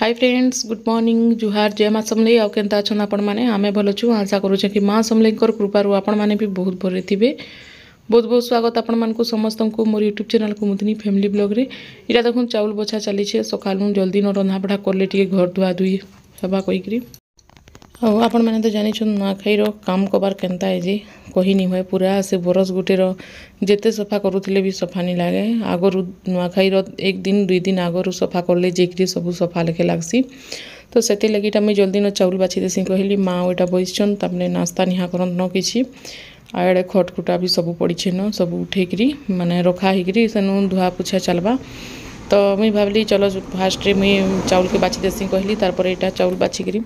Hi friends, good morning, जुहार, जय माँ समलेई। आउ केनता अछन आपण माने? आमे भल छु। आशा करूछे कि माँ समलेईकर कृपारू आपण माने भी बहुत भरे थिबे। बहुत बहुत स्वागत आपण मानकु समस्त को मोर यूट्यूब चैनल को मुदनी फैमिली ब्लॉग रे। इरा देखुन चाउल बछा चली छे। सकाळु जल्दी न रंधा बढा करले टिके घर धुआ धुई हबा कहिकरी। आपण माने तो जानि छन नुआखाई रो काम कबार केनता है जे कही नहीं हुए। पूरा से बरस गुटे रो जेते सफा करूथिले भी सफा नहीं लागे। आगरु नुआखाई रो एक दिन दुई दिन आगरु सफा करले जेकरी सब सफा लेके लागसी। तो सेति लगिटा मुई जल्दी न चाउल बाछि देसी कहली माँ ओटा बइछन तमने नाश्ता निहा करन न किछि। आड़े खटखुटा भी सब पड़ी न सब उठेकरी माने रखा हिकरी सेनु धुआ पुछा चलबा। तो मुई भावली चलो फास्ट रे मुई चाउल के बाछि देसी कहली। तारपर एटा चाउल बाछिकरी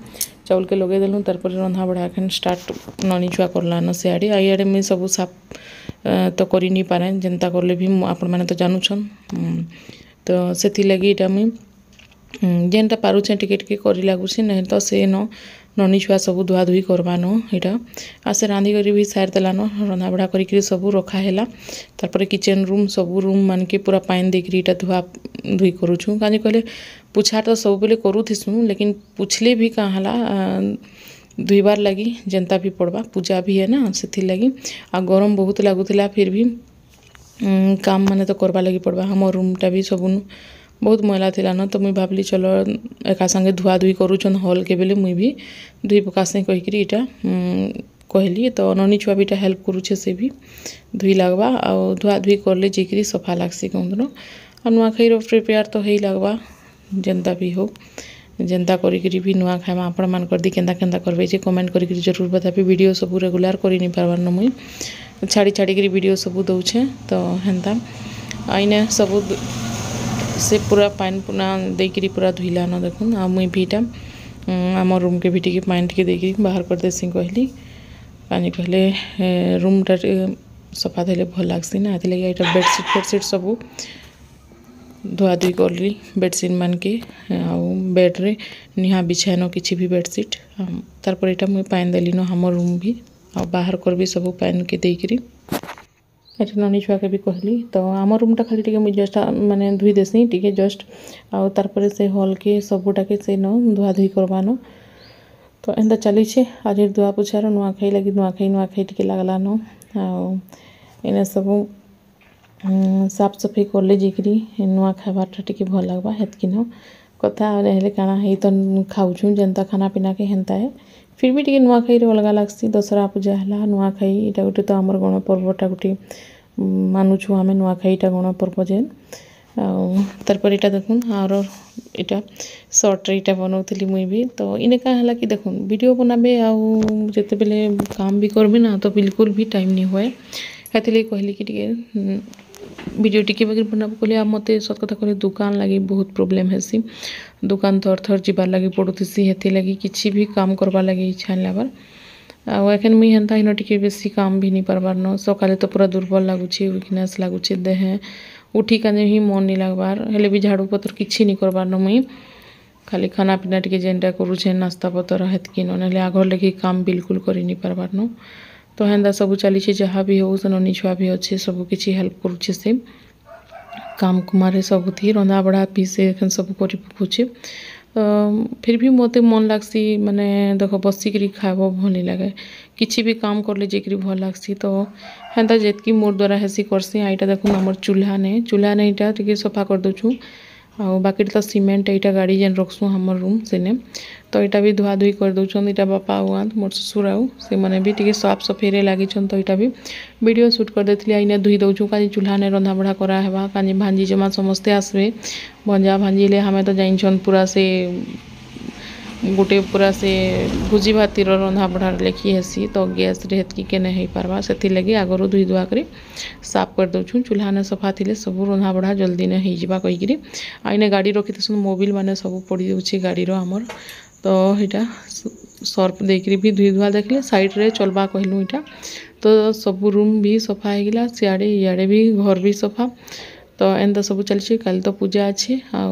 चाउल के लगे देलु। तारपर रंधा बढा एखन स्टार्ट ननी छुआ करला न सियाड़े आइयाड़े मुई सब साफ तो करि नहीं पारे जेनता करले भी आपण माने तो जानूछन। तो सेथि लगी एटा मुई जेनटा पारुछे टिके टिके करि लागुछि नहीं तो से न ननी छुआ सब धुआ धुई करबान एटा आसे रांधी करी भी सार देलान रंधा बढा करी सब रखा हैला। तारपर किचन रूम सब रूम मान के पूरा पानी देकरी एटा धुआ धुई करूछु। काजे कहले पुछा तो सब बेले करूथिसु लेकिन पुछले भी का हला धुईबार लगी जेनता भी पड़बा पूजा भी है ना सेथि लगी। आ गरम बहुत लागुथिला फिर भी काम माने तो करबा लगी पड़बा। हमर रूमटा भी सब बहुत मैला थिला न। तो मुई भावली चलो एका संगे धुआ धुई करूछन हॉल के बेले मुई भी धुई पकासे कहिकरी एटा कहली। तो ननी छुआ भी हेल्प करूछे से भी धुई लागबा आ धुआ धुई करले जेकरी सफा लागसी कहून। आ नुआखाई रो प्रिपेयर तो हेई लागबा जेनता भी हो जेनता करिकरी भी नुआ खाइमा आपण मान कर दी केंदा केंदा करबे जे कमेंट करिकरी जरूर बताबे। वीडियो सब रेगुलर करि नहीं पारबार न मुई छाड़ी छाड़ी करी वीडियो सब दउछे। तो हेंता आइने सब से पूरा पानी पुना देकरी पूरा धुइला न देखुन। आ मुई भीटा आम रूम के भी टिके पानी टिके देकरी बाहर कर देसी कहली। पानी कहले रूमटा सफा देले भल लागसी ना हेति लगे एटा बेडशीट सब धुआ धुई करली बेडशीट मान के आउ बेड रे निहा बिछाएन किछि भी बेडशीट। तारपर एटा मुई पानी देली न हमर रूम भी आ बाहर कर भी सब पानी के देकरी एटा ननी छुआ के भी कहली। तो आम रूमटा खाली टिके मुई जस्ट माने धुई देसी टिके जस्ट आ तारपर से हॉल के सबटा के से न धुआ धुई करबानो। तो एंदा चली छे आज धुआ पुछार नुआखाई लगी नुआखाई टिके लागला न आ एने सब साफ सफाई करले जेकरी नुआ खाबाटा टिके भल लागबा हेतकी न कथा हेले काना हे तो खाउछु जेनता खाना पीना के हेंता है। फिर भी टिके नुआखाई रे अलगा लागसी। दशहरा पूजा हला नुआखाई एटा गोटे तो हमर गण पर्वटा गोटे मानुछु आमे नुआखाईटा गण पर्व जेन आ तारपर एटा देखुन और एटा शॉर्ट रे एटा बनौतली मुई भी। तो इने का हला कि देखुन वीडियो बनाबे आ जेते बेले काम भी करबे ना तो बिल्कुल भी टाइम नहीं होए। हेतले कहली कि टिके वीडियो टिके बगैर बनाबो कहले। आ मते सत कथा कहले दुकान लगी बहुत प्रॉब्लम हेसी। दुकान थर थर जीवार लगी पड़ुथिसी हेति लगी किछि भी काम करबा लगी इच्छा नहीं लाबार। आ एखन मुई हेंता हिनो टिके बेसी काम भी नहीं पारबार न। सकाले तो पूरा दुर्बल लागुछि वीकनेस लागुछि देह उठी काने ही मन नहीं लागबार। हेले भी झाड़ू पत्र किछि नहीं करबार न मुई खाली खाना पीना टिके जेनटा करूछे नाश्ता पत्र हेतकी न हेले आघर लगी काम बिल्कुल करि नहीं पारबार न। तो हेंदा सब चली जहाँ भी हो से ननी छुआ भी अच्छे सब किछि हेल्प करूछे से काम कुमारे सब थी रंधा बढ़ा पी से एखन सब करि पकुछे। फिर भी मते मन लागसी माने देखो बसिकरी खाबो भल नहीं लगे किछि भी काम करले जेकरी भल लागसी। तो हेंदा जेतकी मोर द्वारा हेसी करसी। आइटा देखुन हमर चूल्हा ने एटा टिके सफा कर दोछु आ बाकी तो सीमेंट एटा गाड़ी जेन रखसु हमर रूम सेने तो एटा भी धुआ धुई कर दउछन। एटा बापा हुआ मोर ससुर आउ से माने भी टिके साफ सफाई रे लागी छन। तो एटा भी वीडियो शूट कर देथली आइने धुई दउछु काजी चूल्हा ने रंधा बढा करा हेबा काजी भांजी जमा समस्ते आसबे भंजा भांजी ले हमें तो जाइछन पूरा से गोटे पूरा से भुजी भातीर रंधा बढा लेखी हेसी। तो गैस रे हेतकी के नहीं हो पारबा सेथि लगी आगरो धुई धुआ करी साफ कर दउछु। चूल्हा ने सफा थिले सब रंधा बढा जल्दी ने हो जिबा कहिकरी आइने गाड़ी रखिथसन मोबिल माने सब पड़ी जाउछि गाड़ी रो हमर। तो एटा सर्फ देकरी भी धुई धुआ देखले साइड रे चलबा कहलु एटा। तो सब रूम भी सफा हो गला सियाड़े इयाड़े भी घर भी सफा। तो एंता सब चलछि कल तो पूजा अच्छे आ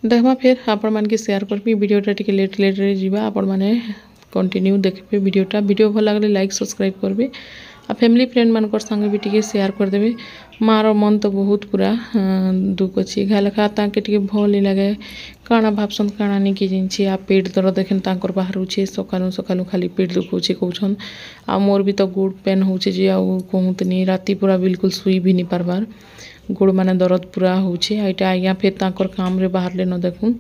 देखमा फिर आपण मान के शेयर करबी वीडियोटा टिके लेट रे जीवा आपण माने कंटिन्यू देखबे वीडियोटा। वीडियो भल लागले लाइक सब्सक्राइब करबे आ फैमिली फ्रेंड मानकर संगे भी टिके शेयर करदेवे। मार मन तो बहुत पूरा दुख अच्छी घा लेखा ताके टिके भल ही लगे काଣା भाबसन काଣା नहीं कि जिनछि आ पेट दर्द देखें तांकर बाहर होचे सकालू सकालू खाली पेट दुख होचे कहउछन आ मोर भी तो गोड़ पेन होचे जे आ कहूतनी राती पूरा बिल्कुल सुई भी नहीं पारबार गोड़ माने दर्द पूरा होचे एटा आज्ञा फिर तांकर काम रे बाहर ले न देखुन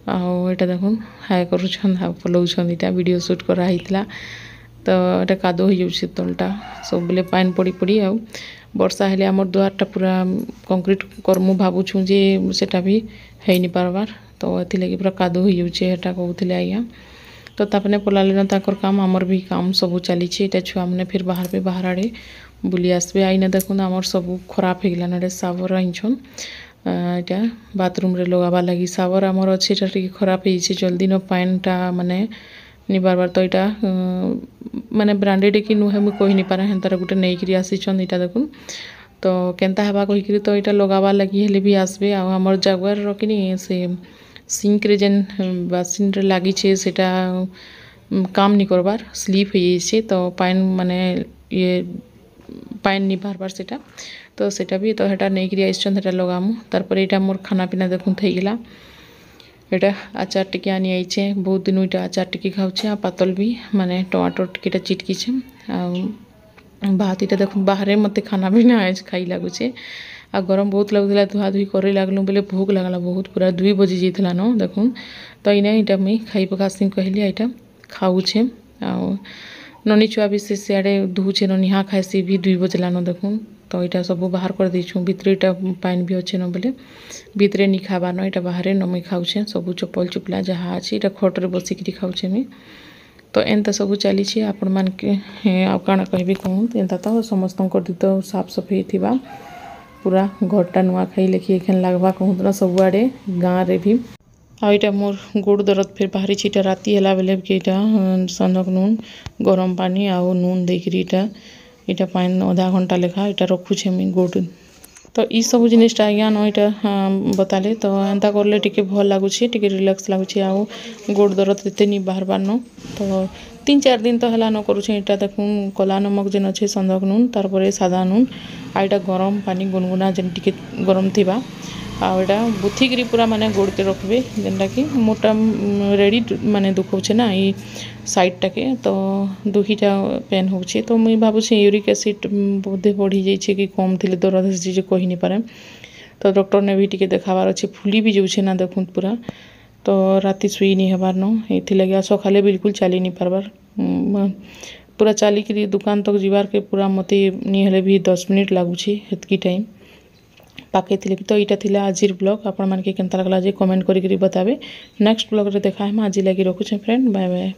आटा देखुन हाय करुछन हा पलौछन इटा वीडियो शूट करा हितला तो एटा कादो हो जाउछे तलटा सब बेले पानी पड़ी पड़ी आ वर्षा हेले हमर दुआरटा पूरा कंक्रीट करमु भाबुछु जे सेटा भी है नहीं पारबार तो एथि लगी पूरा कादो हो जाउछे एटा कहउथिले आज्ञा तो तापने पलाले न ताकर काम हमर भी काम सब चली एटा छुआ मैंने फिर बाहर पे बाहर आड़े बुली आसबे आईना देखुन हमर सब खराब हो गलान एटा सावर आइछन एटा बाथरूम रे लगाबा लगी सावर हमर अच्छे एटा टिके खराब हो जल्दी न पानीटा माने नि बार बार तो एटा माने ब्रांडेड कि नुहे मुझे कही नहीं पारे हेन्तार गोटे नहीं करी आसीछन एटा देखुन तो केनता हेबा कहिकरी तो एटा लगाबा लगी हेले भी आसबे आ हमर जागुआर रखनी से सिंक रे जेन बासिन रे लागी छे सेटा काम नहीं करबार स्लीप हो जाइए तो पानी माने ये पानी नहीं बार बार सेटा तो सेटा भी तो हेटा नहीं करी आइछन हेटा लगामु तारपर एटा मोर खाना पीना देखुन थई गेला एटा आचार टिके आनी आइछे बहुत दिन एटा आचार टिके खाउछे आ पातल भी माने टमाटर टिकेटा चिटकी छे आ भात एटा देखुन बाहरे मते खाना पीना आज खाई लागुछे आ गरम बहुत लगुला धुआ धुई करे लागलु बोले भूख लागला बहुत पूरा 2 बजे जाइतला न देखुन तो इना एटा मुई खाई पकासी कहली एटा खाउछे आ ननी छुआ भी से सियाड़े धुचे ननिहा खाइसी भी 2 बजला न देखुन तो एटा सब बाहर कर दैछु भितरे एटा पानी भी अच्छे न बोले भितरे नहीं खाबा न एटा बाहरे न मुई खाउछे सब चप्पल चुपला जहाँ अच्छे एटा खटरे बसिकी खाउछे मुई तो एंता सब चली आपण मान के आ काଣା कहबी कहूँ एंता तो समस्त तो साफ सफाई थिबा पूरा घरटा नुआ खाई लेखी एखन लगवा कहूँ ना सबुआड़े गाँव रे भी आईटा मोर गोड़ दर्द फिर बाहरी छीटा राति हला बेले कि सनक नून गरम पानी आउ नून देकरी इटा पानी आधा घंटा लेखा इटा रखुछे मुई गोड़ तो ई सब जिनिसटा आज्ञा न इटा बताले तो एंता करले टिके भल लागुछे टिके रिलैक्स लागुछे आउ गोड़ दर्द एते नहीं बाहर बार न तो 3-4 दिन तो हला न करुछे इटा देखुन कला नमक जेन अच्छे सन्दक नून तारपरे सादा नून आईटा गरम पानी गुनगुना जेन टिके गरम थिबा आटा बुथिकी पूरा माने गोड़ के रखबे जेनटा कि मोटा रेडी माने दुखौछे ना ई साइडटा के तो दुखीटा पेन होछे तो मुई भाबुछे यूरिक एसिड बोधे बढ़ी जाइछे कि कम थिले दर्द जे कहि नहीं पारे तो डॉक्टर ने भी टिके देखाबार अच्छे फुली भी जाउछे ना देखुन पूरा तो राति सुई नहीं हबार न एथि लगे सकाले बिल्कुल चली नहीं पारबार पूरा चलिकी दुकान तक जीवार के पूरा मते नहीं हेले भी 10 मिनट लागुछे हेतकी टाइम पाके थिले तो इटा थिला आजिर ब्लॉग आपण मान के केनता लागला जे कमेंट करी बताबे नेक्स्ट ब्लॉग रे देखा हम आज लगी रखुछे फ्रेंड बाय बाय।